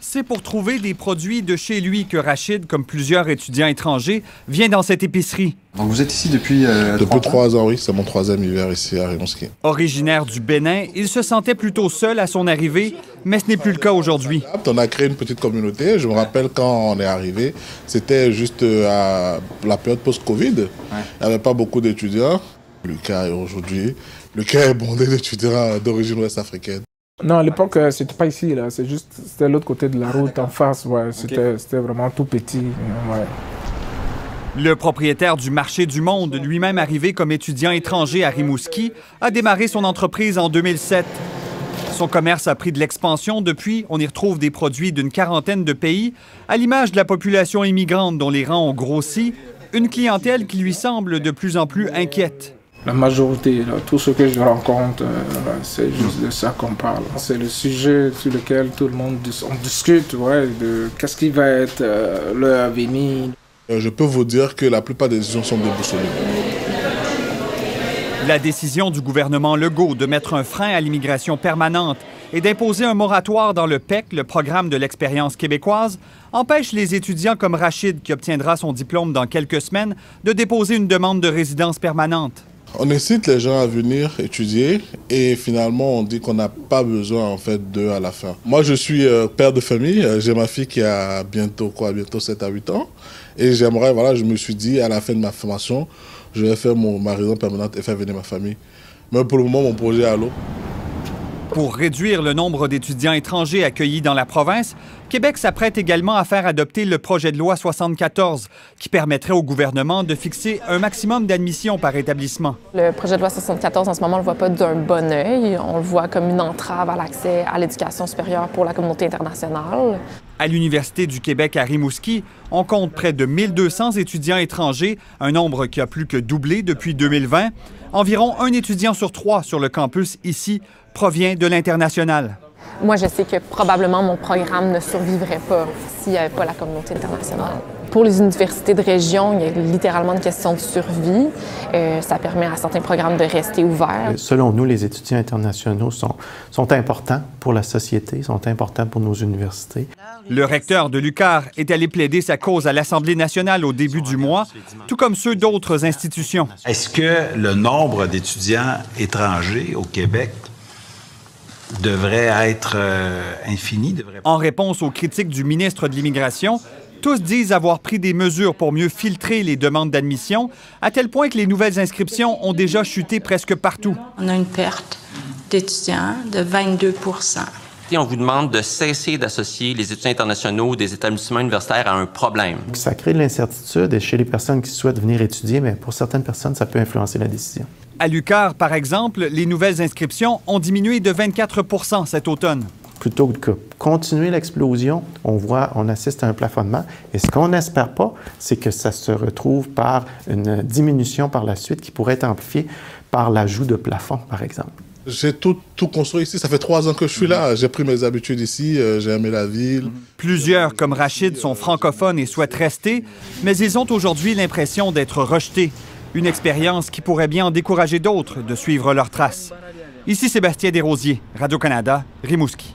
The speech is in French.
C'est pour trouver des produits de chez lui que Rachid, comme plusieurs étudiants étrangers, vient dans cette épicerie. Donc vous êtes ici depuis... Depuis 3 ans, oui. C'est mon 3e hiver ici à Rimouski. Originaire du Bénin, il se sentait plutôt seul à son arrivée, mais ce n'est plus le cas aujourd'hui. On a créé une petite communauté. Je me rappelle quand on est arrivé, c'était juste à la période post-Covid. Ouais. Il n'y avait pas beaucoup d'étudiants. Lucas, aujourd'hui, Lucas est bondé d'étudiants d'origine ouest-africaine. Non, à l'époque, c'était pas ici, là. C'était l'autre côté de la route, en face. Ouais. C'était vraiment tout petit. Ouais. Le propriétaire du Marché du Monde, lui-même arrivé comme étudiant étranger à Rimouski, a démarré son entreprise en 2007. Son commerce a pris de l'expansion depuis. On y retrouve des produits d'une quarantaine de pays, à l'image de la population immigrante dont les rangs ont grossi, une clientèle qui lui semble de plus en plus inquiète. La majorité, là, tout ce que je rencontre, c'est juste de ça qu'on parle. C'est le sujet sur lequel tout le monde discute, ouais, de qu'est-ce qui va être leur avenir. Je peux vous dire que la plupart des décisions sont déboussolées. La décision du gouvernement Legault de mettre un frein à l'immigration permanente et d'imposer un moratoire dans le PEC, le programme de l'expérience québécoise, empêche les étudiants comme Rachid, qui obtiendra son diplôme dans quelques semaines, de déposer une demande de résidence permanente. On incite les gens à venir étudier et finalement on dit qu'on n'a pas besoin en fait d'eux à la fin. Moi je suis père de famille, j'ai ma fille qui a bientôt 7 à 8 ans et j'aimerais, voilà, je me suis dit à la fin de ma formation, je vais faire ma résidence permanente et faire venir ma famille. Mais pour le moment mon projet est à l'eau. Pour réduire le nombre d'étudiants étrangers accueillis dans la province, Québec s'apprête également à faire adopter le projet de loi 74, qui permettrait au gouvernement de fixer un maximum d'admissions par établissement. Le projet de loi 74, en ce moment, on ne le voit pas d'un bon œil. On le voit comme une entrave à l'accès à l'éducation supérieure pour la communauté internationale. À l'Université du Québec à Rimouski, on compte près de 1200 étudiants étrangers, un nombre qui a plus que doublé depuis 2020. Environ un étudiant sur 3 sur le campus ici provient de l'international. Moi, je sais que probablement mon programme ne survivrait pas s'il n'y avait pas la communauté internationale. Pour les universités de région, il y a littéralement une question de survie. Ça permet à certains programmes de rester ouverts. Selon nous, les étudiants internationaux sont importants pour la société, sont importants pour nos universités. Le recteur de l'UQAR est allé plaider sa cause à l'Assemblée nationale au début du mois, tout comme ceux d'autres institutions. Est-ce que le nombre d'étudiants étrangers au Québec devrait être infini? En réponse aux critiques du ministre de l'Immigration, tous disent avoir pris des mesures pour mieux filtrer les demandes d'admission, à tel point que les nouvelles inscriptions ont déjà chuté presque partout. On a une perte d'étudiants de 22 %. Et on vous demande de cesser d'associer les étudiants internationaux des établissements universitaires à un problème. Ça crée de l'incertitude chez les personnes qui souhaitent venir étudier, mais pour certaines personnes, ça peut influencer la décision. À l'UQAR, par exemple, les nouvelles inscriptions ont diminué de 24 % cet automne. Plutôt que continuer l'explosion, on assiste à un plafonnement. Et ce qu'on n'espère pas, c'est que ça se retrouve par une diminution par la suite qui pourrait être amplifiée par l'ajout de plafonds, par exemple. J'ai tout construit ici. Ça fait 3 ans que je suis là. J'ai pris mes habitudes ici. J'ai aimé la ville. Plusieurs, comme Rachid, sont francophones et souhaitent rester, mais ils ont aujourd'hui l'impression d'être rejetés. Une expérience qui pourrait bien en décourager d'autres de suivre leurs traces. Ici Sébastien Desrosiers, Radio-Canada, Rimouski.